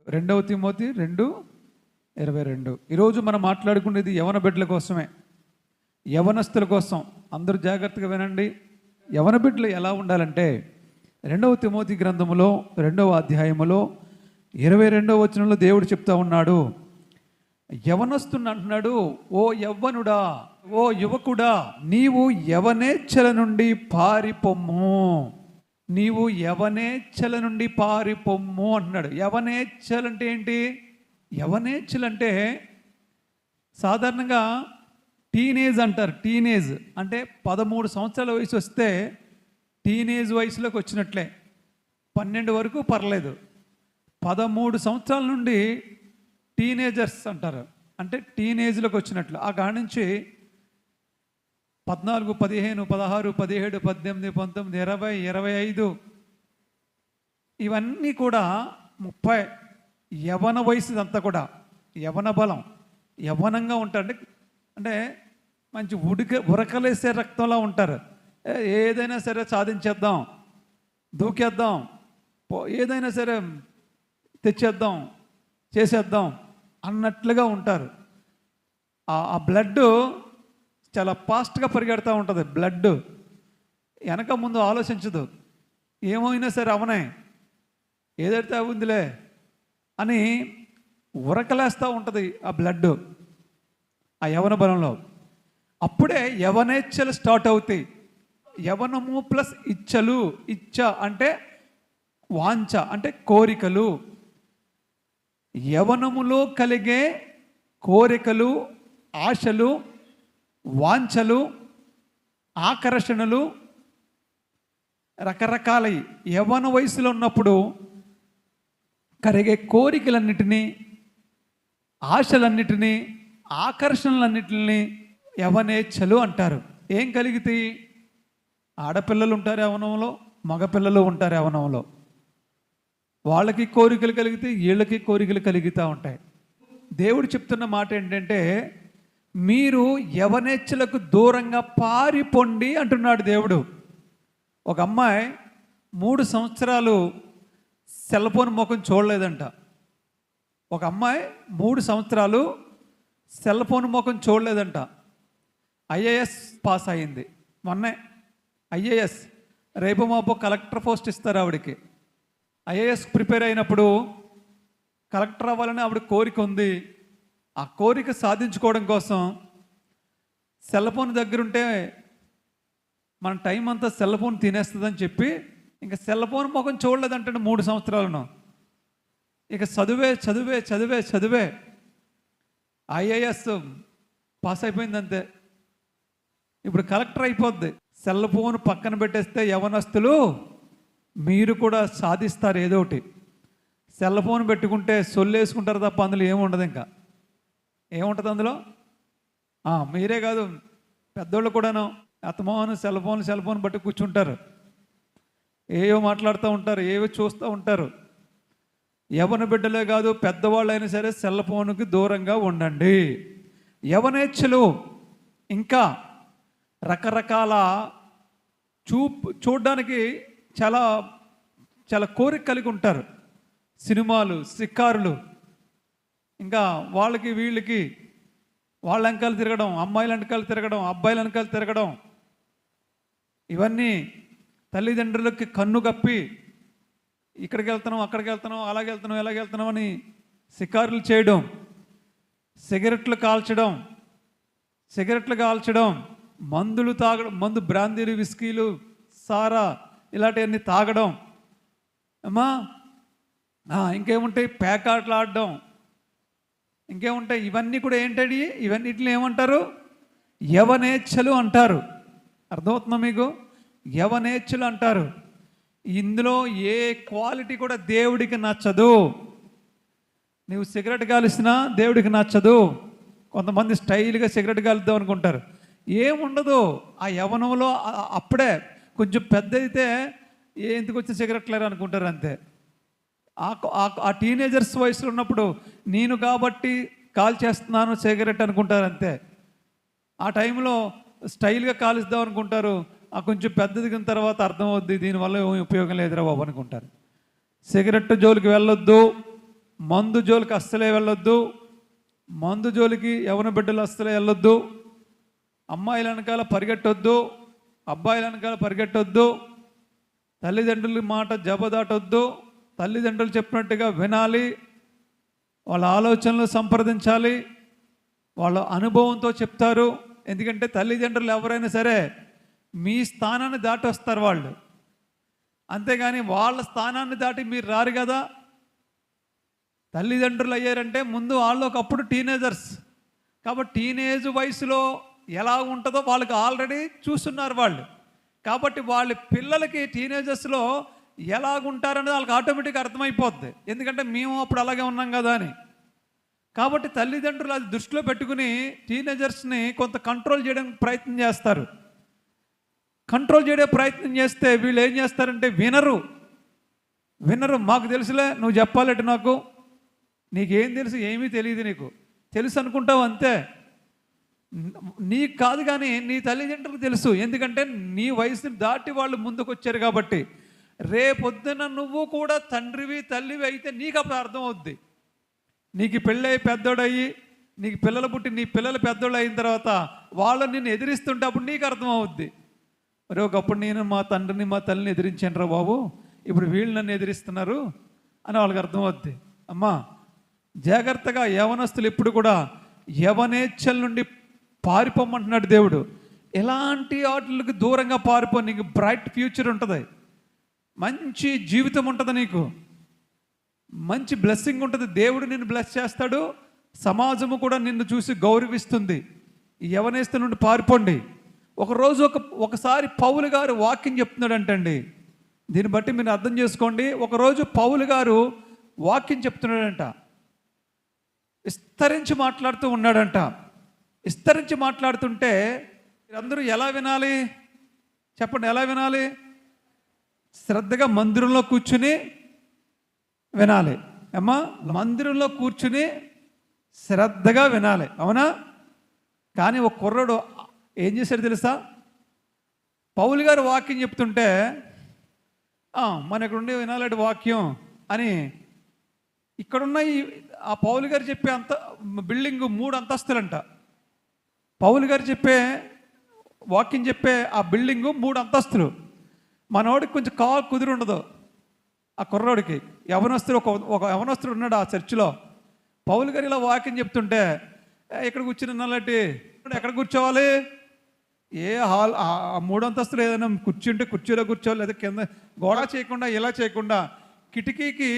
2 Timothy 2:22. ఈరోజు మనం మాట్లాడుకునేది యవన బిడ్డల కోసమే, యవనస్తుల కోసం. అందరూ జాగ్రత్తగా వినండి. యవన బిడ్డలు ఎలా ఉండాలంటే 2 తిమోతి గ్రంథములో 2వ అధ్యాయములో 22వ వచనంలో దేవుడు చెప్తా ఉన్నాడు. యవనస్తుని అంటున్నాడు, ఓ యవ్వనుడా, ఓ యువకుడా, నీవు యవనేచ్ఛల నుండి పారిపొమ్ము. నీవు యవనేచ్ఛల నుండి పారిపొమ్ము అంటున్నాడు. యవనేచ్ఛలు అంటే ఏంటి? యవనేచ్ఛలు అంటే సాధారణంగా టీనేజ్ అంటారు. టీనేజ్ అంటే 13 సంవత్సరాల వయసు వస్తే టీనేజ్ వయసులోకి వచ్చినట్లే. 12 వరకు పర్లేదు. 13 సంవత్సరాల నుండి టీనేజర్స్ అంటారు, అంటే టీనేజ్లోకి వచ్చినట్లు. ఆ కాడి నుంచి 14, 15, 16, 17, 18, 19, 20, 25 ఇవన్నీ కూడా 30 యవన వయసు. అంతా కూడా యవన బలం, యవనంగా ఉంటారు. అంటే మంచి ఉరకలేసే రక్తంలో ఉంటారు. ఏదైనా సరే సాధించేద్దాం, దూకేద్దాం, ఏదైనా సరే తెచ్చేద్దాం, చేసేద్దాం అన్నట్లుగా ఉంటారు. ఆ బ్లడ్ చాలా ఫాస్ట్గా పరిగెడుతూ ఉంటుంది. బ్లడ్ వెనక ముందు ఆలోచించదు. ఏమైనా సరే అవనే, ఏదైతే ఉందిలే అని ఉరకలేస్తూ ఉంటుంది ఆ బ్లడ్ ఆ యవన బలంలో. అప్పుడే యవనేచ్ఛలు స్టార్ట్ అవుతాయి. యవనము ప్లస్ ఇచ్ఛలు. ఇచ్ఛ అంటే వాంఛ, అంటే కోరికలు. యవనములో కలిగే కోరికలు, ఆశలు, వాంఛలు, ఆకర్షణలు రకరకాల యవ్వన వయసులో ఉన్నప్పుడు కలిగే కోరికలన్నిటినీ, ఆశలన్నిటినీ, ఆకర్షణలన్నిటిని యవనేచ్ఛలు అంటారు. ఏం కలిగితాయి? ఆడపిల్లలు ఉంటారు యవనంలో, మగపిల్లలు ఉంటారు యవనంలో. వాళ్ళకి కోరికలు కలిగితే వీళ్ళకి కోరికలు కలుగుతూ ఉంటాయి. దేవుడు చెప్తున్న మాట ఏంటంటే, మీరు యవనేచ్ఛలకు దూరంగా పారిపోండి అంటున్నాడు దేవుడు. ఒక అమ్మాయి 3 సంవత్సరాలు సెల్ ఫోన్ ముఖం చూడలేదంట. ఒక అమ్మాయి 3 సంవత్సరాలు సెల్ ఫోన్ ముఖం చూడలేదంట. ఐఏఎస్ పాస్ అయింది మొన్నే. ఐఏఎస్ రేపు మాపో కలెక్టర్ పోస్ట్ ఇస్తారు ఆవిడకి. ఐఏఎస్ ప్రిపేర్ అయినప్పుడు కలెక్టర్ అవ్వాలని ఆవిడ కోరిక ఉంది. ఆ కోరిక సాధించుకోవడం కోసం సెల్ ఫోన్ దగ్గర ఉంటే మన టైం అంతా సెల్ ఫోన్ తినేస్తుందని చెప్పి ఇంకా సెల్ ఫోన్ ముఖం చూడలేదంటే 3 సంవత్సరాలను. ఇక చదువే చదువే చదివే చదివే ఐఏఎస్ పాస్ అయిపోయింది అంతే. ఇప్పుడు కలెక్టర్ అయిపోద్ది. సెల్ ఫోన్ పక్కన పెట్టేస్తే యవనస్తులు మీరు కూడా సాధిస్తారు ఏదో ఒకటి. సెల్ ఫోన్ పెట్టుకుంటే సొల్లేసుకుంటారు తప్ప అందులో ఏముండదు. ఇంకా ఏముంటుంది అందులో? మీరే కాదు, పెద్దోళ్ళు కూడాను అత్తమాను సెల్ ఫోన్ బట్టి కూర్చుంటారు. ఏవో మాట్లాడుతూ ఉంటారు, ఏవో చూస్తూ ఉంటారు. యవన బిడ్డలే కాదు, పెద్దవాళ్ళైనా సరే సెల్ ఫోన్కి దూరంగా ఉండండి. యవనేచ్ఛలు ఇంకా రకరకాల చూడడానికి చాలా చాలా కోరిక కలిగి ఉంటారు. సినిమాలు, షికారులు, ఇంకా వాళ్ళకి వీళ్ళకి వాళ్ళ వెనకాల తిరగడం, అమ్మాయిల వెనకాల తిరగడం, అబ్బాయిల వెనకాల తిరగడం, ఇవన్నీ తల్లిదండ్రులకి కన్ను కప్పి ఇక్కడికి వెళ్తున్నాం, అక్కడికి వెళ్తున్నాం, అలాగే వెళ్తున్నాం, ఎలాగ వెళ్తున్నాం అని షికారులు చేయడం, సిగరెట్లు కాల్చడం, మందులు తాగడం, బ్రాందీలు, విస్కీలు, సారా ఇలాంటివన్నీ తాగడం. అమ్మా ఇంకేముంటాయి? పేకాట్లు ఆడడం, ఇంకేముంటాయి? ఇవన్నీ కూడా ఏంటండి? ఇవన్నిటిని ఏమంటారు? యవనేచ్ఛలు అంటారు. అర్థమవుతుందా మీకు? యవనేచ్ఛలు అంటారు. ఇందులో ఏ క్వాలిటీ కూడా దేవుడికి నచ్చదు. నువ్వు సిగరెట్ కాలుస్తున్నా దేవుడికి నచ్చదు. కొంతమంది స్టైల్గా సిగరెట్ కాలుద్దాం అనుకుంటారు. ఏముండదు ఆ యవనంలో. అప్పుడే కొంచెం పెద్ద అయితే ఎందుకు వచ్చి సిగరెట్లేరు అనుకుంటారు అంతే. ఆ టీనేజర్స్ వయసులో ఉన్నప్పుడు నేను కాబట్టి కాల్ చేస్తున్నాను సిగరెట్ అనుకుంటారు అంతే. ఆ టైంలో స్టైల్గా కాలుస్తాం అనుకుంటారు. కొంచెం పెద్ద దిగిన తర్వాత అర్థమవుద్ది దీనివల్ల ఏమీ ఉపయోగం లేదురా బాబు అనుకుంటారు. సిగరెట్ జోలికి వెళ్ళొద్దు, మందు జోలికి అస్సలే వెళ్ళొద్దు, మందు జోలికి యవన బిడ్డలు అస్సలే వెళ్ళొద్దు, అమ్మాయిల వెనకాల పరిగెట్టొద్దు, అబ్బాయిల వెనకాల పరిగెట్టొద్దు, తల్లిదండ్రుల మాట జబదాటొద్దు, తల్లిదండ్రులు చెప్పినట్టుగా వినాలి, వాళ్ళ ఆలోచనలు సంప్రదించాలి, వాళ్ళ అనుభవంతో చెప్తారు. ఎందుకంటే తల్లిదండ్రులు ఎవరైనా సరే మీ స్థానాన్ని దాటి వస్తారు వాళ్ళు, అంతేగాని వాళ్ళ స్థానాన్ని దాటి మీరు రారు కదా. తల్లిదండ్రులు అయ్యారంటే ముందు వాళ్ళు ఒకప్పుడు టీనేజర్స్, కాబట్టి టీనేజ్ వయసులో ఎలా ఉంటుందో వాళ్ళకి ఆల్రెడీ చూస్తున్నారు వాళ్ళు. కాబట్టి వాళ్ళ పిల్లలకి టీనేజర్స్లో ఎలాగుంటారనేది వాళ్ళకి ఆటోమేటిక్గా అర్థమైపోద్ది, ఎందుకంటే మేము అప్పుడు అలాగే ఉన్నాం కదా అని. కాబట్టి తల్లిదండ్రులు అది దృష్టిలో పెట్టుకుని టీనేజర్స్ని కొంత కంట్రోల్ చేయడానికి ప్రయత్నం చేస్తారు. కంట్రోల్ చేయడే ప్రయత్నం చేస్తే వీళ్ళు ఏం చేస్తారంటే వినరు. మాకు తెలుసులే, నువ్వు చెప్పాలట, నాకు నీకేం తెలుసు, ఏమీ తెలియదు, నీకు తెలుసు అనుకుంటావు అంతే. నీకు కాదు కానీ నీ తల్లిదండ్రులకు తెలుసు, ఎందుకంటే నీ వయసుని దాటి వాళ్ళు ముందుకు వచ్చారు కాబట్టి. రేపొద్దున నువ్వు కూడా తండ్రివి తల్లివి అయితే నీకు అప్పుడు అర్థం అవుద్ది. నీకు పెళ్ళయి పెద్దోడయ్యి నీకు పిల్లలు పుట్టి నీ పిల్లలు పెద్దోళ్ళు అయిన తర్వాత వాళ్ళు నిన్ను ఎదిరిస్తుంటే అప్పుడు నీకు అర్థం అవుద్ది. మరి ఒకప్పుడు నేను మా తండ్రిని మా తల్లిని ఎదిరించాను రా బాబు, ఇప్పుడు వీళ్ళు నన్ను ఎదిరిస్తున్నారు అని వాళ్ళకి అర్థం అవుద్ది. అమ్మా జాగ్రత్తగా, యవనస్తులు ఎప్పుడు కూడా యవనేచ్ఛల నుండి పారిపోమంటున్నాడు దేవుడు. ఎలాంటి వాటికి దూరంగా పారిపో, నీకు బ్రైట్ ఫ్యూచర్ ఉంటుంది, మంచి జీవితం ఉంటుంది, నీకు మంచి బ్లెస్సింగ్ ఉంటుంది. దేవుడు నిన్ను బ్లెస్ చేస్తాడు, సమాజము కూడా నిన్ను చూసి గౌరవిస్తుంది. ఈ యవనేస్తుల నుండి పారిపోండి. ఒకరోజు ఒకసారి పౌలు గారు వాక్యం చెప్తున్నాడంటండి. దీన్ని బట్టి మీరు అర్థం చేసుకోండి. ఒకరోజు పౌలు గారు వాక్యం చెప్తున్నాడంట, విస్తరించి మాట్లాడుతూ ఉన్నాడంట. విస్తరించి మాట్లాడుతుంటే మీరందరూ ఎలా వినాలి చెప్పండి, ఎలా వినాలి? శ్రద్ధగా మందిరంలో కూర్చుని వినాలి. అమ్మా మందిరంలో కూర్చుని శ్రద్ధగా వినాలి, అవునా? కానీ ఒక కుర్రాడు ఏం చేశాడు తెలుసా? పౌలు గారు వాక్యం చెప్తుంటే మన ఇక్కడ ఉండే వినాలంటే వాక్యం అని ఇక్కడున్న ఆ పౌలు గారు చెప్పే బిల్డింగ్ 3 అంతస్తులంట. పౌలు గారు చెప్పే వాక్యం చెప్పే ఆ బిల్డింగు 3 అంతస్తులు. మనోడికి కొంచెం కాలు కుదిరి ఉండదు, ఆ కుర్రోడికి. ఒక యవనస్తుడు ఉన్నాడు ఆ చర్చిలో. పౌలు గారు ఇలా వాక్యం చెప్తుంటే ఇక్కడ కూర్చుని నల్లటి ఎక్కడ కూర్చోవాలి? ఏ హాల్ 3 అంతస్తులు ఏదైనా కూర్చుంటే కుర్చీలో కూర్చోవాలి, లేదా కింద గోడ చేయకుండా ఇలా చేయకుండా కిటికీకి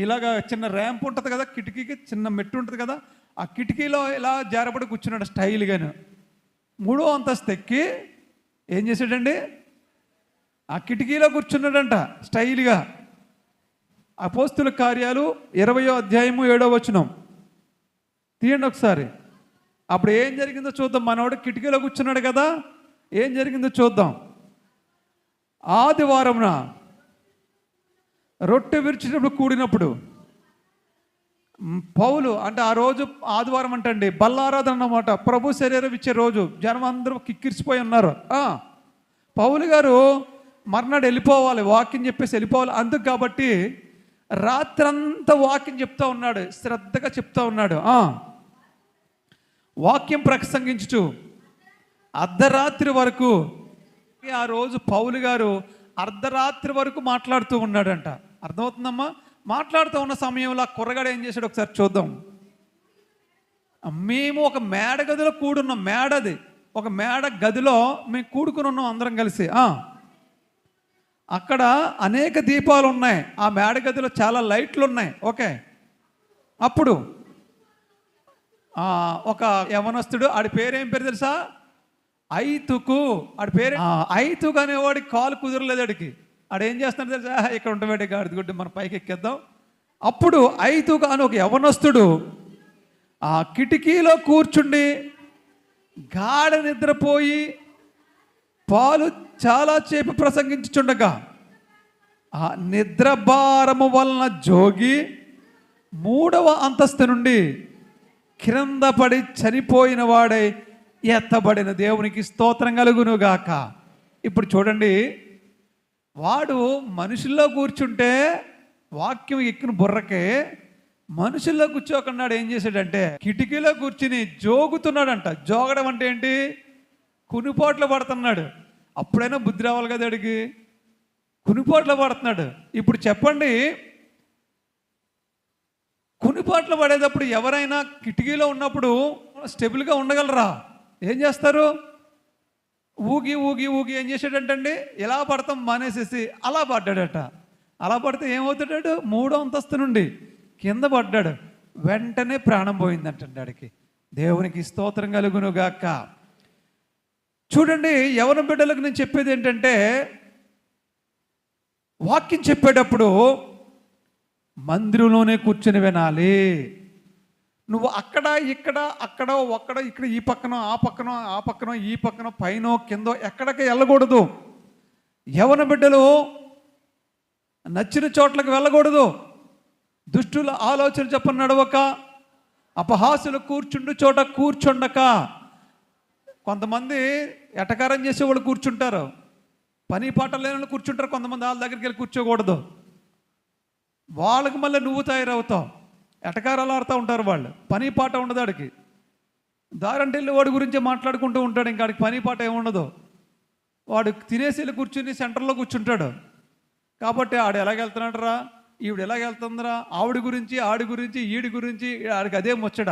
ఇలాగా చిన్న ర్యాంప్ ఉంటుంది కదా, కిటికీకి చిన్న మెట్టు ఉంటుంది కదా, ఆ కిటికీలో ఇలా జారపడి కూర్చున్నాడు స్టైల్గాను. 3వ అంతస్తు ఎక్కి ఏం చేశాడండి? ఆ కిటికీలో కూర్చున్నాడంట స్టైల్గా. అపోస్తుల కార్యాలు 20వ అధ్యాయము 7వ వచనం తీయండి ఒకసారి. అప్పుడు ఏం జరిగిందో చూద్దాం. మనోడు కిటికీలో కూర్చున్నాడు కదా, ఏం జరిగిందో చూద్దాం. ఆదివారంన రొట్టె విరిచినప్పుడు కూడినప్పుడు పౌలు, అంటే ఆ రోజు ఆదివారం అంటండి, బల్లారాధన అన్నమాట, ప్రభు శరీరం ఇచ్చే రోజు. జనం అందరూ కిక్కిరిసిపోయి ఉన్నారు. పౌలు గారు మర్నాడు వెళ్ళిపోవాలి, వాక్యం చెప్పేసి వెళ్ళిపోవాలి. అందుకు కాబట్టి రాత్రంతా వాక్యం చెప్తా ఉన్నాడు, శ్రద్ధగా చెప్తా ఉన్నాడు. వాక్యం ప్రసంగించుచు అర్ధరాత్రి వరకు, ఆ రోజు పౌలు గారు అర్ధరాత్రి వరకు మాట్లాడుతూ ఉన్నాడంట. అర్థమవుతుందమ్మా? మాట్లాడుతూ ఉన్న సమయంలో ఆ కుర్రగాడు ఏం చేశాడు ఒకసారి చూద్దాం. మేము ఒక మేడ గదిలో కూడున్నాం, మేడది ఒక మేడ గదిలో మేము కూడుకుని ఉన్నాం అందరం కలిసి. అక్కడ అనేక దీపాలు ఉన్నాయి, ఆ మేడ గదిలో చాలా లైట్లు ఉన్నాయి. ఓకే, అప్పుడు ఒక యవనస్తుడు, ఆడి పేరేం పేరు తెలుసా? ఐతుకు. ఆడి పేరు ఐతుకు అనేవాడికి కాలు కుదరలేదు. ఆడికి ఆడేం చేస్తున్నాడు తెలుసా? ఇక్కడ ఉంటాడు గాడిదిగుడ్డి, మన పైకి ఎక్కేద్దాం. అప్పుడు ఐతుకు అని ఒక యవనస్తుడు ఆ కిటికీలో కూర్చుండి గాఢ నిద్రపోయి పాలు చాలా చేపి ప్రసంగించుచుండగా ఆ నిద్రభారము వలన జోగి 3వ అంతస్తు నుండి క్రింద పడి చనిపోయిన వాడై ఎత్తబడిన దేవునికి స్తోత్రం కలుగునుగాక. ఇప్పుడు చూడండి, వాడు మనుషుల్లో కూర్చుంటే వాక్యం ఎక్కిన బుర్రకే మనుషుల్లో కూర్చోకున్నాడు, ఏం చేశాడంటే కిటికీలో కూర్చుని జోగుతున్నాడంట. జోగడం అంటే ఏంటి? కునిపోట్లు పడుతున్నాడు. అప్పుడైనా బుద్ధి రావాలి కదా అడిగి. కునిపోట్లు పడుతున్నాడు. ఇప్పుడు చెప్పండి, కునిపాట్లు పడేటప్పుడు ఎవరైనా కిటికీలో ఉన్నప్పుడు స్టెబుల్గా ఉండగలరా? ఏం చేస్తారు? ఊగి ఊగి ఊగి ఏం చేశాడంటండి, ఎలా పడతాం మానేసేసి అలా పడ్డాడట. అలా పడితే ఏమవుతాడు? 3వ అంతస్తు నుండి కింద పడ్డాడు. వెంటనే ప్రాణం పోయిందంటండి ఆడికి. దేవునికి స్తోత్రం కలుగును గాక. చూడండి, యవన బిడ్డలకు నేను చెప్పేది ఏంటంటే, వాక్యం చెప్పేటప్పుడు మందిరంలోనే కూర్చొని వినాలి. నువ్వు అక్కడ ఇక్కడ ఇక్కడ ఈ పక్కన ఆ పక్కన ఈ పక్కన పైన కిందో ఎక్కడికి వెళ్ళకూడదు. యవన బిడ్డలు నచ్చిన చోట్లకు వెళ్ళకూడదు. దుష్టుల ఆలోచన చెప్పని నడవక, అపహాసులు కూర్చుండు చోట కూర్చుండక. కొంతమంది ఎటకారం చేసేవాళ్ళు కూర్చుంటారు, పని పాట లేని వాళ్ళు కూర్చుంటారు. కొంతమంది వాళ్ళ దగ్గరికి వెళ్ళి కూర్చోకూడదు. వాళ్ళకి మళ్ళీ నువ్వు తయారవుతావు. ఎటకారాలు ఆడుతూ ఉంటారు వాళ్ళు. పని పాట ఉండదు ఆడికి. దారంటెళ్ళి వాడి గురించి మాట్లాడుకుంటూ ఉంటాడు. ఇంకా ఆడికి పని పాట ఏముండదు. వాడు తినేసి కూర్చుని సెంటర్లో కూర్చుంటాడు. కాబట్టి ఆడు ఎలాగెళ్తున్నాడు రా, ఈవిడ ఎలాగెళ్తుందిరా, ఆవిడ గురించి ఆడి గురించి ఈడి గురించి ఆడికి అదే ముచ్చట.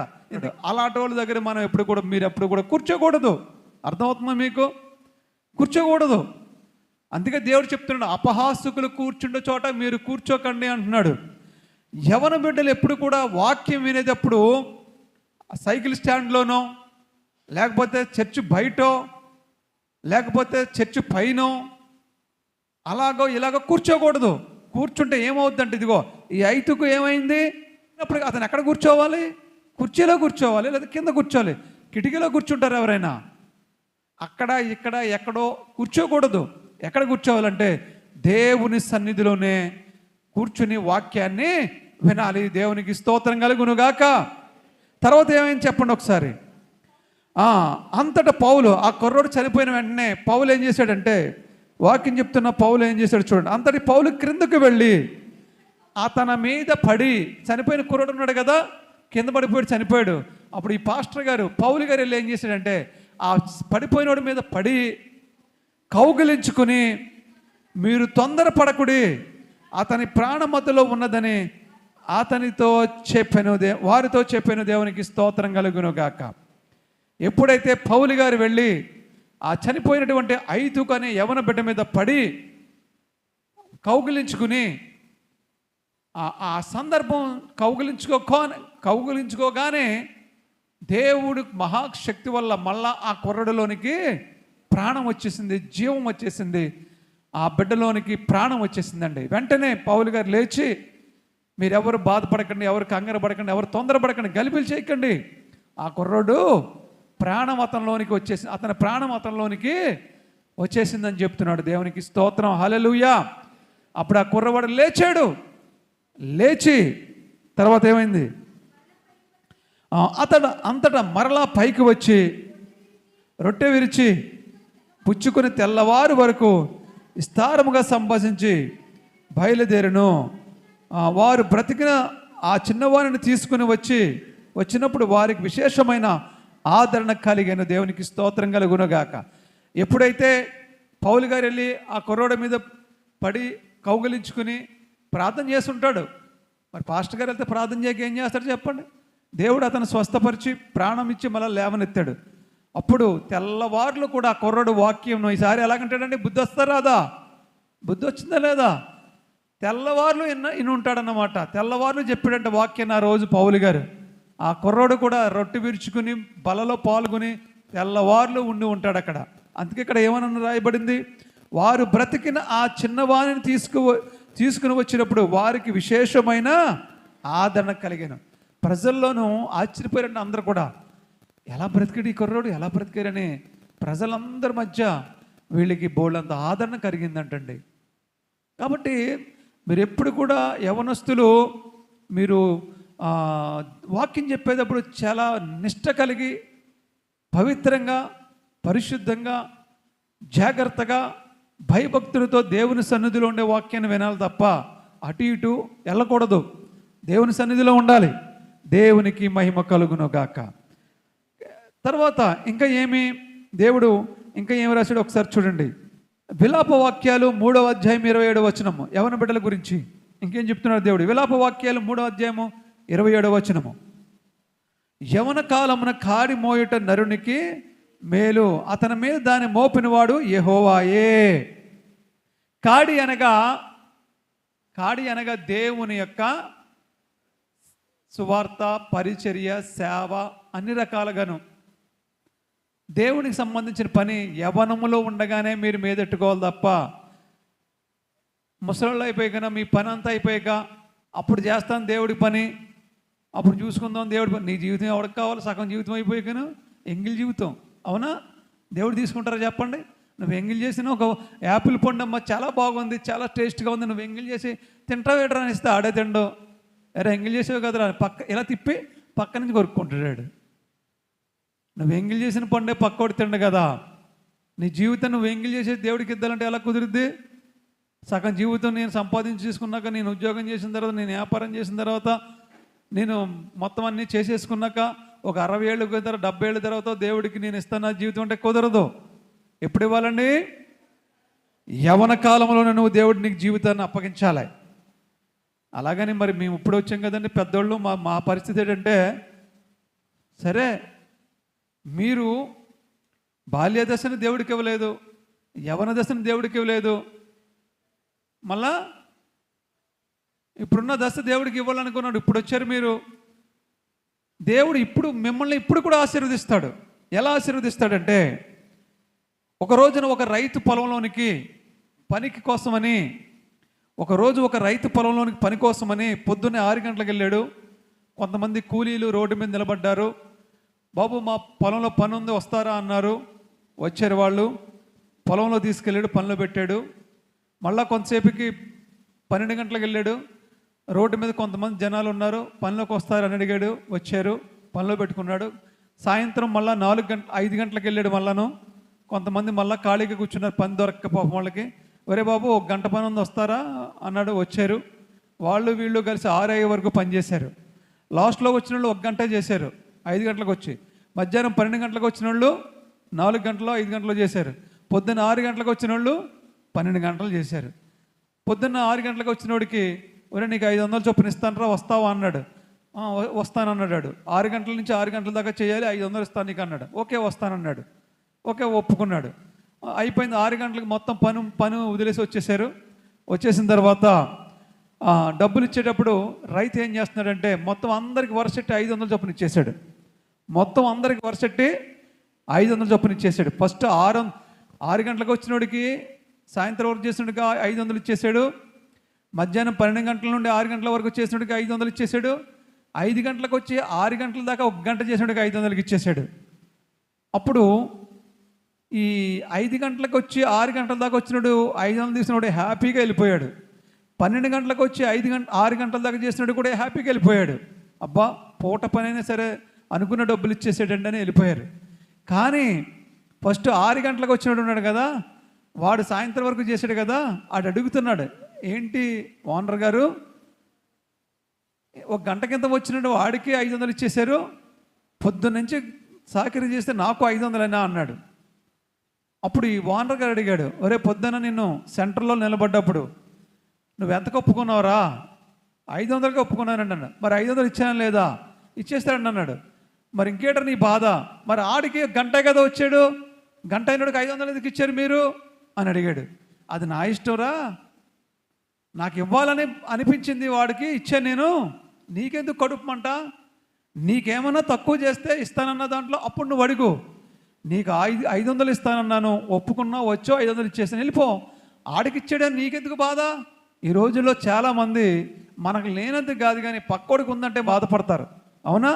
అలాంటి వాళ్ళ దగ్గర మనం మీరు ఎప్పుడు కూడా కూర్చోకూడదు. అర్థమవుతుందా మీకు? కూర్చోకూడదు. అందుకే దేవుడు చెప్తున్నాడు, అపహాసుకులు కూర్చుండే చోట మీరు కూర్చోకండి అంటున్నాడు. యవన బిడ్డలు ఎప్పుడు కూడా వాక్యం వినేటప్పుడు సైకిల్ స్టాండ్లోనో, లేకపోతే చర్చి బయటో, లేకపోతే చర్చి పైనో అలాగో ఇలాగో కూర్చోకూడదు. కూర్చుంటే ఏమవుద్దంటే, ఇదిగో ఈ ఐతుకు ఏమైంది అప్పుడు అతను ఎక్కడ కూర్చోవాలి? కుర్చీలో కూర్చోవాలి, లేదా కింద కూర్చోవాలి. కిటికీలో కూర్చుంటారు ఎవరైనా. అక్కడ ఇక్కడ ఎక్కడో కూర్చోకూడదు. ఎక్కడ కూర్చోవాలంటే దేవుని సన్నిధిలోనే కూర్చుని వాక్యాన్ని వినాలి. దేవునికి స్తోత్రం కలుగునుగాక. తర్వాత ఏమైంది చెప్పండి ఒకసారి. అంతటా పౌలు, ఆ కుర్రోడు చనిపోయిన వెంటనే పౌలు ఏం చేశాడంటే, వాక్యం చెప్తున్న పౌలు ఏం చేశాడు చూడండి. అంతటి పౌలు క్రిందకు వెళ్ళి తన మీద పడి, చనిపోయిన కుర్రోడు ఉన్నాడు కదా, కింద పడిపోయాడు, చనిపోయాడు. అప్పుడు ఈ పాస్టర్ గారు, పౌలు గారు వెళ్ళి ఏం చేశాడంటే, ఆ పడిపోయినోడి మీద పడి కౌగిలించుకుని, మీరు తొందరపడకుడి, అతని ప్రాణమతులో ఉన్నదని అతనితో చెప్పాను, వారితో చెప్పాను. దేవునికి స్తోత్రం కలుగును గాక. ఎప్పుడైతే పౌలు గారు వెళ్ళి ఆ చనిపోయినటువంటి ఐతుకు అనే యవన బిడ్డ మీద పడి కౌగిలించుకుని, ఆ సందర్భం కౌగిలించుకోగానే దేవుడు మహాశక్తి వల్ల మళ్ళా ఆ కుర్రడిలోనికి ప్రాణం వచ్చేసింది, జీవం వచ్చేసింది. ఆ బిడ్డలోనికి ప్రాణం వచ్చేసిందండి. వెంటనే పౌలు గారు లేచి, మీరెవరు బాధపడకండి, ఎవరు కంగారు పడకండి, ఎవరు తొందరపడకండి, గలిబిలి చేయకండి, ఆ కుర్రోడు ప్రాణం అతనిలోనికి వచ్చేసింది, అతని ప్రాణం అతనిలోనికి వచ్చేసిందని చెప్తున్నాడు. దేవునికి స్తోత్రం, హల్లెలూయా. అప్పుడు ఆ కుర్రవాడు లేచాడు. లేచి తర్వాత ఏమైంది, అంతటా మరలా పైకి వచ్చి రొట్టె విరిచి పుచ్చుకొని తెల్లవారు వరకు విస్తారముగా సంభాషించి బయలుదేరును. వారు బ్రతికిన ఆ చిన్నవారిని తీసుకుని వచ్చినప్పుడు వారికి విశేషమైన ఆదరణ కలిగాను. దేవునికి స్తోత్రం కలుగునుగాక. ఎప్పుడైతే పౌలు గారు వెళ్ళి ఆ కుర్రోడ మీద పడి కౌగిలించుకుని ప్రార్థన చేస్తుంటాడు, మరి పాస్టర్ గారు వెళ్తే ప్రార్థన చేయక ఏం చేస్తాడు చెప్పండి? దేవుడు అతను స్వస్థపరిచి ప్రాణం ఇచ్చి మళ్ళీ లేవనెత్తాడు. అప్పుడు తెల్లవారులు కూడా ఆ కుర్రోడు వాక్యం ఈసారి ఎలాగంటాడండి, బుద్ధి వస్తా రాదా? బుద్ధి వచ్చిందా లేదా? తెల్లవారులు ఇన్ని ఉంటాడన్నమాట. తెల్లవారులు చెప్పాడంటే వాక్యాన్ని ఆ రోజు పౌలు గారు. ఆ కుర్రోడు కూడా రొట్టె విరుచుకుని బలలో పాల్గొని తెల్లవారులు ఉండి ఉంటాడు అక్కడ. అందుకే ఇక్కడ ఏమన్నా రాయబడింది, వారు బ్రతికిన ఆ చిన్నవాణిని తీసుకుని వచ్చినప్పుడు వారికి విశేషమైన ఆదరణ కలిగాను. ప్రజల్లోనూ ఆశ్చర్యపోయారండి అందరూ కూడా, ఎలా బ్రతికాడు ఈ కుర్రోడు, ఎలా బ్రతికారని ప్రజలందరి మధ్య వీళ్ళకి బోళ్ళంత ఆదరణ కలిగిందంటండి. కాబట్టి మీరు ఎప్పుడు కూడా యవనస్తులు మీరు వాక్యం చెప్పేటప్పుడు చాలా నిష్ట కలిగి పవిత్రంగా, పరిశుద్ధంగా, జాగ్రత్తగా, భయభక్తులతో దేవుని సన్నిధిలో ఉండే వాక్యాన్ని వినాలి తప్ప అటు ఇటు వెళ్ళకూడదు. దేవుని సన్నిధిలో ఉండాలి. దేవునికి మహిమ కలుగును గాక. తర్వాత ఇంకా దేవుడు ఇంకా ఏమి రాశాడు ఒకసారి చూడండి. విలాప వాక్యాలు 3వ అధ్యాయం 27వ వచనము, యవన బిడ్డల గురించి ఇంకేం చెప్తున్నాడు దేవుడు. విలాప వాక్యాలు 3వ అధ్యాయము 27వ వచనము, యవన కాలమున కాడి మోయుట నరునికి మేలు, అతని మీద దాన్ని మోపినవాడు యెహోవాయే. కాడి అనగా దేవుని యొక్క సువార్త, పరిచర్య, సేవ, అన్ని రకాలుగాను దేవునికి సంబంధించిన పని యవనములో ఉండగానే మీరు మీదెట్టుకోవాలి తప్ప ముసలోళ్ళు అయిపోయాక మీ పని అంతా అయిపోయాక అప్పుడు చేస్తాను దేవుడి పని, అప్పుడు చూసుకుందాం దేవుడి పని. నీ జీవితం ఎవరికి కావాలి? సగం జీవితం అయిపోయాకను ఎంగిల్ జీవితం. అవునా? దేవుడు తీసుకుంటారా చెప్పండి? నువ్వు ఎంగిల్ చేసిన ఒక యాపిల్ పండు అమ్మ చాలా బాగుంది, చాలా టేస్ట్గా ఉంది, నువ్వు ఎంగిల్ చేసి తింటావేట్రా అని ఇస్తే ఆడే తిండో, ఎరా ఎంగిల్ చేసేవి కదరా ఇలా తిప్పి పక్క నుంచి కొరుక్కుంటాడు. నువ్వు ఎంగిల్ చేసిన పండే పక్కోడు తిండు కదా. నీ జీవితం నువ్వు ఎంగిల్ చేసేది దేవుడికి ఇద్దాలంటే ఎలా కుదురుద్ది? సగం జీవితం నేను సంపాదించి తీసుకున్నాక, నేను ఉద్యోగం చేసిన తర్వాత, నేను వ్యాపారం చేసిన తర్వాత, నేను మొత్తం అన్నీ చేసేసుకున్నాక ఒక 60 ఏళ్ళు 70 ఏళ్ళ తర్వాత దేవుడికి నేను ఇస్తాను జీవితం అంటే కుదరదు. ఎప్పుడు ఇవ్వాలండి? యవన కాలంలోనే నువ్వు దేవుడు నీకు జీవితాన్ని అప్పగించాలి. అలాగని మరి మేము ఇప్పుడు వచ్చాం కదండి పెద్దోళ్ళు, మా పరిస్థితి ఏంటంటే, సరే మీరు బాల్య దశను దేవుడికి ఇవ్వలేదు, యవన దశను దేవుడికి ఇవ్వలేదు, మళ్ళా ఇప్పుడున్న దశ దేవుడికి ఇవ్వాలనుకున్నాడు. ఇప్పుడు వచ్చారు మీరు. దేవుడు మిమ్మల్ని ఇప్పుడు కూడా ఆశీర్వదిస్తాడు. ఎలా ఆశీర్వదిస్తాడంటే, ఒక రోజున ఒక రైతు పొలంలోనికి పనికి కోసమని, ఒకరోజు ఒక రైతు పొలంలోనికి పని కోసమని పొద్దున్నే 6 గంటలకు వెళ్ళాడు. కొంతమంది కూలీలు రోడ్డు మీద నిలబడ్డారు. బాబు మా పొలంలో పని ఉంది వస్తారా అన్నారు. వచ్చారు వాళ్ళు. పొలంలో తీసుకెళ్ళాడు, పనిలో పెట్టాడు. మళ్ళా కొంతసేపుకి 12 గంటలకు వెళ్ళాడు. రోడ్డు మీద కొంతమంది జనాలు ఉన్నారు, పనిలోకి వస్తారని అడిగాడు. వచ్చారు, పనిలో పెట్టుకున్నాడు. సాయంత్రం మళ్ళీ 5 గంటలకు వెళ్ళాడు. మళ్ళాను కొంతమంది మళ్ళీ ఖాళీగా కూర్చున్నారు, పని దొరక్క పాపం వాళ్ళకి. ఒరే బాబు 1 గంట పని ఉంది వస్తారా అన్నాడు. వచ్చారు. వాళ్ళు వీళ్ళు కలిసి 6 అయ్యే వరకు పనిచేశారు. లాస్ట్లో వచ్చిన వాళ్ళు 1 గంట చేశారు, 5 గంటలకు వచ్చి. మధ్యాహ్నం 12 గంటలకు వచ్చిన వాళ్ళు 4 గంటలు 5 గంటలు చేశారు. పొద్దున్న 6 గంటలకు వచ్చిన వాళ్ళు 12 గంటలు చేశారు. పొద్దున్న 6 గంటలకు వచ్చిన వాడికి, ఒరే నీకు 500 చొప్పున ఇస్తానరా వస్తావా అన్నాడు. వస్తానన్నాడు. 6 గంటల నుంచి 6 గంటల దాకా చేయాలి, 500 ఇస్తాను నీకు అన్నాడు. ఓకే వస్తానన్నాడు. ఓకే ఒప్పుకున్నాడు. అయిపోయింది. 6 గంటలకు మొత్తం పని వదిలేసి వచ్చేసారు. వచ్చేసిన తర్వాత డబ్బులు ఇచ్చేటప్పుడు రైతు ఏం చేస్తున్నాడంటే, మొత్తం అందరికి వరుసెట్టి 500 చొప్పున ఇచ్చేసాడు. మొత్తం అందరికి వరుసెట్టి 500 చొప్పున ఇచ్చేసాడు. ఫస్ట్ 6 గంటలకు వచ్చినోడికి, సాయంత్రం వరకు చేసినోడికి 500 ఇచ్చేసాడు. మధ్యాహ్నం 12 గంటల నుండి 6 గంటల వరకు చేసినోడికి 500 ఇచ్చేసాడు. 5 గంటలకు వచ్చి 6 గంటల దాకా 1 గంట చేసినోడికి 500 ఇచ్చేసాడు. అప్పుడు ఈ 5 గంటలకు వచ్చి 6 గంటల దాకా వచ్చినాడు 500 తీసినోడు హ్యాపీగా వెళ్ళిపోయాడు. 12 గంటలకు వచ్చి 6 గంటల దాకా చేసినాడు కూడా హ్యాపీగా వెళ్ళిపోయాడు. అబ్బా పూట పని అయినా సరే అనుకున్న డబ్బులు ఇచ్చేసేటండి అని వెళ్ళిపోయారు. కానీ ఫస్ట్ 6 గంటలకు వచ్చినాడు ఉన్నాడు కదా, వాడు సాయంత్రం వరకు చేశాడు కదా, వాడు అడుగుతున్నాడు, ఏంటి ఓనర్ గారు 1 గంట కింద వచ్చినాడు వాడికి 500 ఇచ్చేశారు, పొద్దున్నుంచి సాకిరీ చేస్తే నాకు 500 అన్నాడు. అప్పుడు ఈ ఓనర్ గారు అడిగాడు, ఒరే పొద్దున్న నిన్ను సెంటర్లో నిలబడ్డప్పుడు నువ్వు ఎంతకు ఒప్పుకున్నావురా? 500కి ఒప్పుకున్నానండి అన్నాడు. మరి 500 ఇచ్చాను లేదా? ఇచ్చేస్తాడండి అన్నాడు. మరి ఇంకేటర్ నీ బాధ? మరి ఆడికి 1 గంట కదా వచ్చాడు, 1 గంట అయినాడికి 500 ఎందుకు ఇచ్చారు మీరు అని అడిగాడు. అది నా ఇష్టంరా, నాకు ఇవ్వాలని అనిపించింది వాడికి ఇచ్చాను నేను, నీకెందుకు కడుపుమంట? నీకేమన్నా తక్కువ చేస్తే ఇస్తానన్న దాంట్లో అప్పుడు నువ్వు అడుగు. నీకు 500 ఇస్తానన్నాను, ఒప్పుకున్నా, వచ్చో 500 ఇచ్చేసాను, వెళ్ళిపో. ఆడికి ఇచ్చాడని నీకెందుకు బాధ? ఈ రోజుల్లో చాలామంది మనకు లేనందుకు కాదు కానీ పక్కోడికి ఉందంటే బాధపడతారు. అవునా?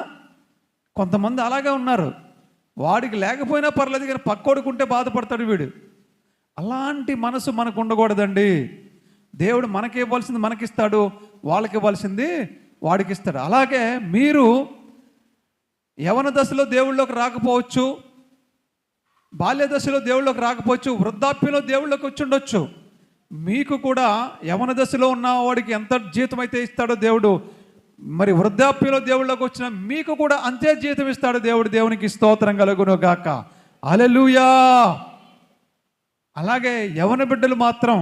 కొంతమంది అలాగే ఉన్నారు. వాడికి లేకపోయినా పర్లేదు కానీ పక్కోడికి ఉంటే బాధపడతాడు వీడు. అలాంటి మనసు మనకు ఉండకూడదండి. దేవుడు మనకి ఇవ్వాల్సింది మనకిస్తాడు, వాళ్ళకి ఇవ్వాల్సింది వాడికి ఇస్తాడు. అలాగే మీరు యవన దశలో దేవుళ్ళలోకి రాకపోవచ్చు, బాల్య దశలో దేవుళ్ళలోకి రాకపోవచ్చు, వృద్ధాప్యంలో దేవుళ్ళలోకి వచ్చి ఉండొచ్చు. మీకు కూడా యవన దశలో ఉన్న వాడికి ఎంత జీతం అయితే ఇస్తాడో దేవుడు, మరి వృద్ధాప్యంలో దేవుళ్ళకి వచ్చిన మీకు కూడా అంతే జీతం ఇస్తాడు దేవుడు. దేవునికి స్తోత్రం కలుగును గాక. హల్లెలూయా. అలాగే యవన బిడ్డలు మాత్రం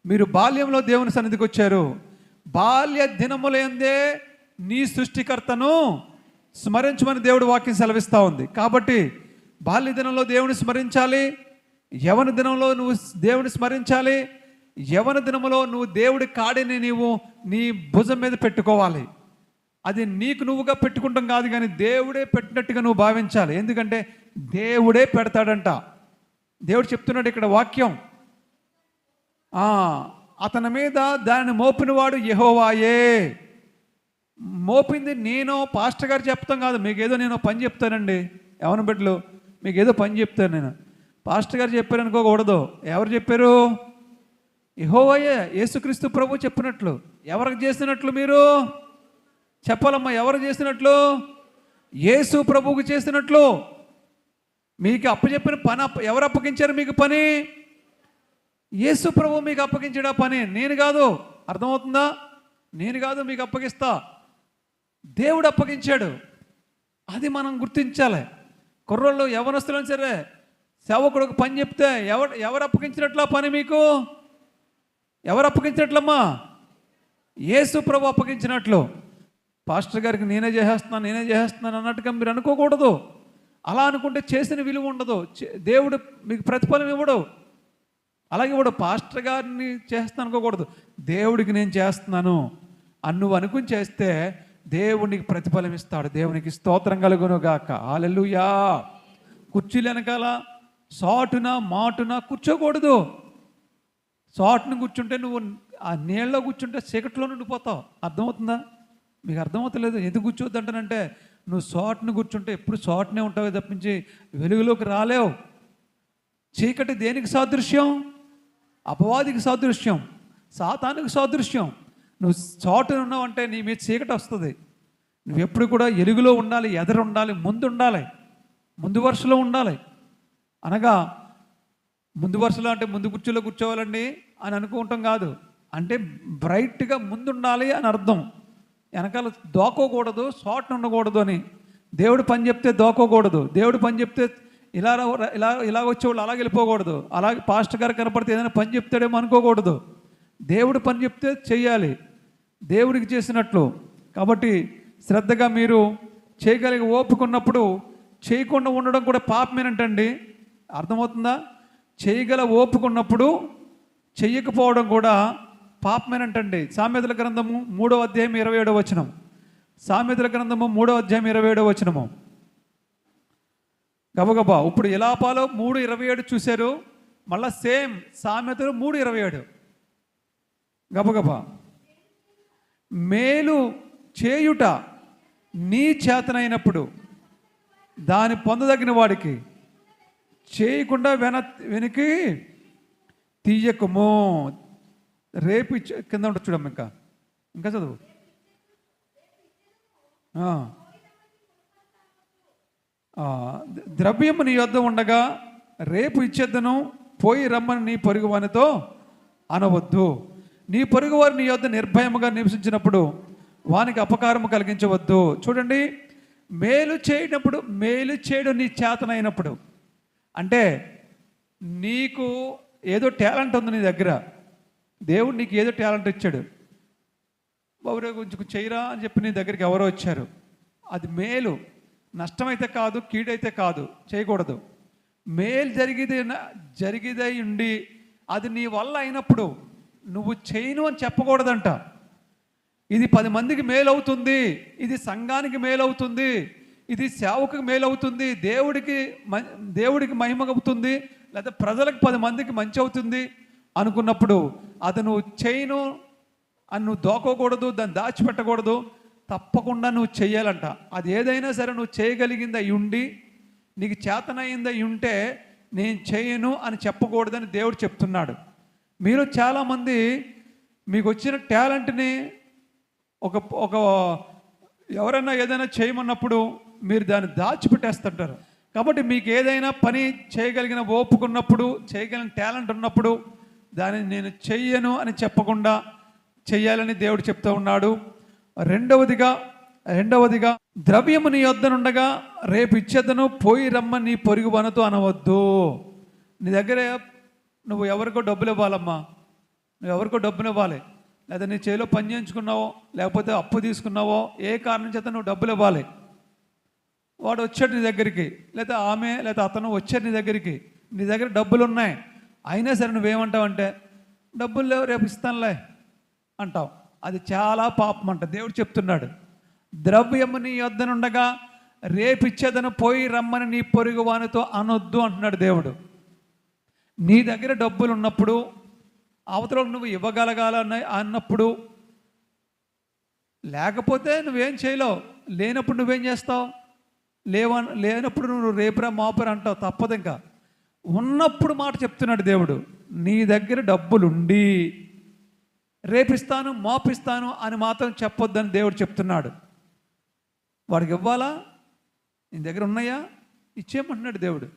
మీరు బాల్యంలో దేవుని సన్నిధికి వచ్చారు. బాల్య దినములందే నీ సృష్టికర్తను స్మరించమని దేవుడు వాక్యం సెలవిస్తూ ఉంది. కాబట్టి బాల్య దినంలో దేవుని స్మరించాలి, యవన దినంలో నువ్వు దేవుని స్మరించాలి. యవన దినములో నువ్వు దేవుడి కాడిని నీవు నీ భుజం మీద పెట్టుకోవాలి. అది నీకు నువ్వుగా పెట్టుకుంటాం కాదు, కానీ దేవుడే పెట్టినట్టుగా నువ్వు భావించాలి. ఎందుకంటే దేవుడే పెడతాడంట. దేవుడు చెప్తున్నాడు ఇక్కడ వాక్యం, అతని మీద దాన్ని మోపినవాడు యెహోవాయే. మోపింది నేను పాస్టర్ గారు చెప్తాం కాదు. మీకు ఏదో నేను పని చెప్తానండి యవన బిడ్డలు, మీకు ఏదో పని చెప్తాను నేను. పాస్టర్ గారు చెప్పారు అనుకోకూడదు. ఎవరు చెప్పారు? యెహోవాయే, యేసుక్రీస్తు ప్రభు చెప్పినట్లు. ఎవరికి చేసినట్లు మీరు చెప్పాలమ్మా? ఎవరు చేసినట్లు? యేసు ప్రభువుకు చేసినట్లు. మీకు అప్పచెప్పిన పని ఎవరు అప్పగించారు మీకు పని? యేసు ప్రభు మీకు అప్పగించాడు ఆ పని, నేను కాదు. అర్థమవుతుందా? నేను కాదు మీకు అప్పగిస్తా, దేవుడు అప్పగించాడు. అది మనం గుర్తించాలి. కుర్రోళ్ళు యవనస్తులు సరే, సేవకుడికి పని చెప్తే ఎవరు అప్పగించినట్లా పని? మీకు ఎవరు అప్పగించినట్లమ్మా? యేసు ప్రభు అప్పగించినట్లు. పాస్టర్ గారికి నేనే చేసేస్తున్నాను అన్నట్టుగా మీరు అనుకోకూడదు. అలా అనుకుంటే చేసిన విలువ ఉండదు. దేవుడు మీకు ప్రతిఫలం ఇవ్వడు. అలాగే ఇవ్వడు. పాస్టర్ గారిని చేస్తాను అనుకోకూడదు. దేవుడికి నేను చేస్తున్నాను అని నువ్వు అనుకుని చేస్తే దేవునికి ప్రతిఫలం ఇస్తాడు. దేవునికి స్తోత్రం కలుగును గాక. హల్లెలూయా. కుర్చీలు వెనకాల సాటున మాటున కూర్చోకూడదు. సాటును కూర్చుంటే నువ్వు ఆ నీళ్ళలో కూర్చుంటే చీకట్లో ఉండిపోతావు. అర్థమవుతుందా? మీకు అర్థమవుతలేదు. ఎందుకు కూర్చోవద్దు అంటానంటే, నువ్వు సాటును కూర్చుంటే ఎప్పుడు సాటునే ఉంటావే తప్పించి వెలుగులోకి రాలేవు. చీకటి దేనికి సాదృశ్యం? అపవాదికి సాదృశ్యం, సాతానుకి సాదృశ్యం. నువ్వు చాటున ఉన్నావంటే నీ మీద చీకటి వస్తుంది. నువ్వు ఎప్పుడు కూడా ఎలుగులో ఉండాలి, ఎదరు ఉండాలి, ముందు ఉండాలి, ముందు వరుసలో ఉండాలి. అనగా ముందు వరుసలో అంటే ముందు కుర్చీలో కూర్చోవాలండి అని అనుకుంటాం కాదు. అంటే బ్రైట్గా ముందు ఉండాలి అని అర్థం. వెనకాల దోకోకూడదు, షార్ట్ ఉండకూడదు అని. దేవుడు పని చెప్తే దోకోకూడదు. దేవుడు పని చెప్తే ఇలా ఇలా ఇలా వచ్చేవాళ్ళు అలాగే వెళ్ళిపోకూడదు. అలాగే పాస్టర్ గారు కనపడితే ఏదైనా పని చెప్తాడేమో అనుకోకూడదు. దేవుడు పని చెప్తే చెయ్యాలి, దేవుడికి చేసినట్లు. కాబట్టి శ్రద్ధగా మీరు చేయగలిగే ఓపుకున్నప్పుడు చేయకుండా ఉండడం కూడా పాపమేనంటండి. అర్థమవుతుందా? చేయగల ఓపుకున్నప్పుడు చెయ్యకపోవడం కూడా పాపమేనంటండి. సామెతల గ్రంథము 3వ అధ్యాయం 27వ వచనం. సామెతల గ్రంథము 3వ అధ్యాయం 27వ వచనము. గబగబా ఇప్పుడు ఇలాపాలో 3:27 చూశారు. మళ్ళా సేమ్ సామెతలు 3:27. గబగబా. మేలు చేయుట నీ చేతనైనప్పుడు దాన్ని పొందదగిన వాడికి చేయకుండా వెనక్కి తీయకము. రేపు కింద ఉంటుంది చూడమ్మ. ఇంకా చదువు. ద్రవ్యము నీ యొద్ద ఉండగా రేపు ఇచ్చేద్దను, పోయి రమ్మని నీ పొరుగువానితో అనవద్దు. నీ పొరుగువారు నీ యొద్ద నిర్భయముగా నివసించినప్పుడు వానికి అపకారము కలిగించవద్దు. చూడండి, మేలు చేయనప్పుడు, మేలు చేయడం నీ చేతనైనప్పుడు అంటే నీకు ఏదో టాలెంట్ ఉంది నీ దగ్గర. దేవుడు నీకు ఏదో టాలెంట్ ఇచ్చాడు. ఎవరో కొంచెం చేయరా అని చెప్పి నీ దగ్గరికి ఎవరో వచ్చారు. అది మేలు, నష్టమైతే కాదు, కీడైతే కాదు, చేయకూడదు. మేలు జరిగిదై ఉండి అది నీ వల్ల అయినప్పుడు నువ్వు చేయను అని చెప్పకూడదంట. ఇది 10 మందికి మేలవుతుంది, ఇది సంఘానికి మేలవుతుంది, ఇది సేవకుకి మేలవుతుంది, దేవుడికి మహిమ అవుతుంది, లేదా ప్రజలకు 10 మందికి మంచి అవుతుంది అనుకున్నప్పుడు అది నువ్వు చేయను అని నువ్వు దోకోకూడదు, దాన్ని దాచిపెట్టకూడదు. తప్పకుండా నువ్వు చెయ్యాలంట. అది ఏదైనా సరే నువ్వు చేయగలిగింది అయి ఉండి నీకు చేతనైంది అయి ఉంటే నేను చేయను అని చెప్పకూడదని దేవుడు చెప్తున్నాడు. మీరు చాలామంది మీకు వచ్చిన టాలెంట్ని ఒక ఎవరైనా ఏదైనా చేయమన్నప్పుడు మీరు దాన్ని దాచిపెట్టేస్తుంటారు. కాబట్టి మీకు ఏదైనా పని చేయగలిగిన ఓపుకున్నప్పుడు, చేయగలిగిన టాలెంట్ ఉన్నప్పుడు దాన్ని నేను చెయ్యను అని చెప్పకుండా చెయ్యాలని దేవుడు చెప్తూ ఉన్నాడు. రెండవదిగా ద్రవ్యము నీ యొద్దనుండగా రేపు ఇచ్చేదను, పోయి రమ్మ నీ పొరుగు వానితో అనవద్దు. నీ దగ్గర నువ్వు ఎవరికో డబ్బులు ఇవ్వాలమ్మా, నువ్వు ఎవరికో డబ్బులు ఇవ్వాలి, లేదా నీ చేతిలో పని చేయించుకున్నావో లేకపోతే అప్పు తీసుకున్నావో, ఏ కారణం చేత నువ్వు డబ్బులు ఇవ్వాలి. వాడు వచ్చాడు నీ దగ్గరికి, లేదా ఆమె లేదా అతను వచ్చాడు నీ దగ్గరికి, నీ దగ్గర డబ్బులు ఉన్నాయి, అయినా సరే నువ్వేమంటావు అంటే డబ్బులు లేవు రేపు ఇస్తానులే అంటావు. అది చాలా పాపం అంట. దేవుడు చెప్తున్నాడు, ద్రవ్యము నీ యొద్దనుండగా రేపు ఇచ్చేదను, పోయి రమ్మని నీ పొరుగు వానితో అనొద్దు అంటున్నాడు దేవుడు. నీ దగ్గర డబ్బులు ఉన్నప్పుడు అవతల నువ్వు ఇవ్వగలగాలని అన్నప్పుడు, లేకపోతే నువ్వేం చేయలేవు, లేనప్పుడు నువ్వేం చేస్తావు, లేనప్పుడు నువ్వు రేపురా మాపురా అంటావు, తప్పదు. ఇంకా ఉన్నప్పుడు మాట చెప్తున్నాడు దేవుడు, నీ దగ్గర డబ్బులుండి రేపిస్తాను మాపిస్తాను అని మాత్రం చెప్పొద్దని దేవుడు చెప్తున్నాడు. వాడికి ఇవ్వాలా, నీ దగ్గర ఉన్నాయా, ఇచ్చేయమంటున్నాడు దేవుడు.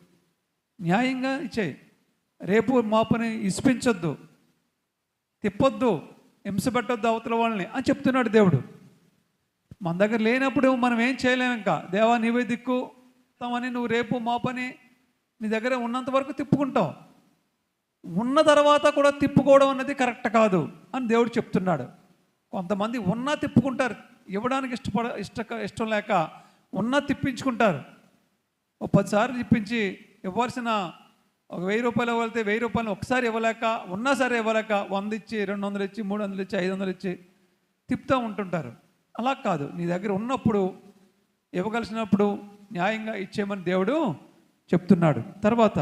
న్యాయంగా ఇచ్చేయి, రేపు మాపుని ఇసిపించొద్దు, తిప్పొద్దు, హింస పెట్టొద్దు అవతల వాళ్ళని అని చెప్తున్నాడు దేవుడు. మన దగ్గర లేనప్పుడు మనం ఏం చేయలేము. ఇంకా దేవా నీవే దిక్కు అని నువ్వు రేపు మాపని నీ దగ్గర ఉన్నంత వరకు తిప్పుకుంటావు, ఉన్న తర్వాత కూడా తిప్పుకోవడం అన్నది కరెక్ట్ కాదు అని దేవుడు చెప్తున్నాడు. కొంతమంది ఉన్నా తిప్పుకుంటారు, ఇవ్వడానికి ఇష్టం లేక ఉన్నా తిప్పించుకుంటారు. ఓ 10 సార్లు తిప్పించి ఇవ్వాల్సిన ఒక 1000 రూపాయలు ఇవ్వాలితే 1000 రూపాయలు ఒకసారి ఇవ్వలేక, ఉన్నా సరే ఇవ్వలేక 100 ఇచ్చి 200 ఇచ్చి 300 ఇచ్చి 500 ఇచ్చి తిప్పుతూ ఉంటుంటారు. అలా కాదు, నీ దగ్గర ఉన్నప్పుడు ఇవ్వగలిసినప్పుడు న్యాయంగా ఇచ్చేయమని దేవుడు చెప్తున్నాడు. తర్వాత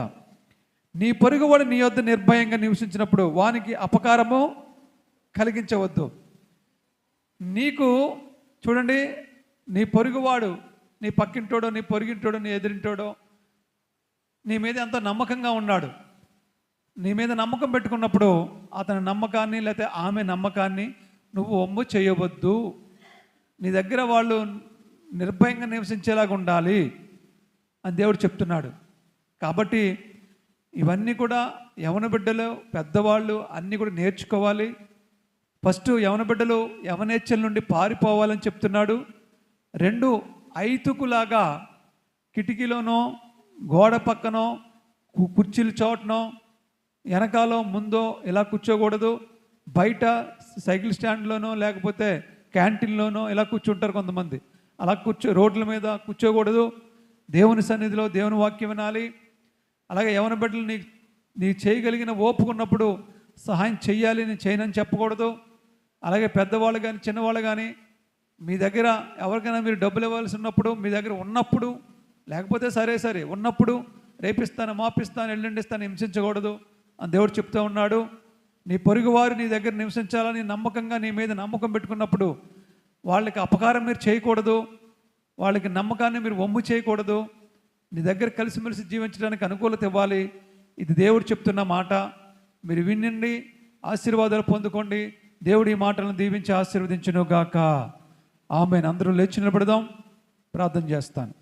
నీ పొరుగువాడు నీ యొద్ద నిర్భయంగా నివసించినప్పుడు వానికి అపకారము కలిగించవద్దు. నీకు చూడండి, నీ పొరుగువాడు, నీ పక్కింటోడో నీ పొరుగింటోడో నీ ఎదురింటోడో నీ మీద ఎంతో నమ్మకంగా ఉన్నాడు. నీ మీద నమ్మకం పెట్టుకున్నప్పుడు అతని నమ్మకాన్ని లేకపోతే ఆమె నమ్మకాన్ని నువ్వు వమ్ము చేయవద్దు. నీ దగ్గర వాళ్ళు నిర్భయంగా నివసించేలాగా ఉండాలి అని దేవుడు చెప్తున్నాడు. కాబట్టి ఇవన్నీ కూడా యవన బిడ్డలు పెద్దవాళ్ళు అన్నీ కూడా నేర్చుకోవాలి. ఫస్ట్ యవన బిడ్డలు యవనేచ్ఛల నుండి పారిపోవాలని చెప్తున్నాడు. 2 ఐతుకులాగా కిటికీలోనో గోడ పక్కనో కుర్చీల చోటనో వెనకాలో ముందో ఇలా కూర్చోకూడదు. బయట సైకిల్ స్టాండ్లోనో లేకపోతే క్యాంటీన్లోనో ఇలా కూర్చుంటారు కొంతమంది, అలా రోడ్ల మీద కూర్చోకూడదు. దేవుని సన్నిధిలో దేవుని వాక్యం వినాలి. అలాగే యవన బిడ్డలు నీ చేయగలిగిన ఓపుకున్నప్పుడు సహాయం చెయ్యాలి, నేను చేయనని చెప్పకూడదు. అలాగే పెద్దవాళ్ళు కానీ చిన్నవాళ్ళు కానీ మీ దగ్గర ఎవరికైనా మీరు డబ్బులు ఇవ్వాల్సి ఉన్నప్పుడు, మీ దగ్గర ఉన్నప్పుడు, లేకపోతే సరే ఉన్నప్పుడు రేపిస్తాను మాపిస్తాను ఎల్లుండిస్తాను హింసించకూడదు అని దేవుడు చెప్తూ ఉన్నాడు. నీ పొరుగువారు నీ దగ్గర నివసించాలని నమ్మకంగా నీ మీద నమ్మకం పెట్టుకున్నప్పుడు వాళ్ళకి అపకారం మీరు చేయకూడదు, వాళ్ళకి నమ్మకాన్ని మీరు వమ్ము చేయకూడదు. నీ దగ్గర కలిసిమెలిసి జీవించడానికి అనుకూలత ఇవ్వాలి. ఇది దేవుడు చెప్తున్న మాట. మీరు వినండి, ఆశీర్వాదాలు పొందుకోండి. దేవుడు ఈ మాటలను దీవించి ఆశీర్వదించును గాక. ఆమేన్. అందరూ లేచి నిలబడదాం, ప్రార్థన చేస్తాను.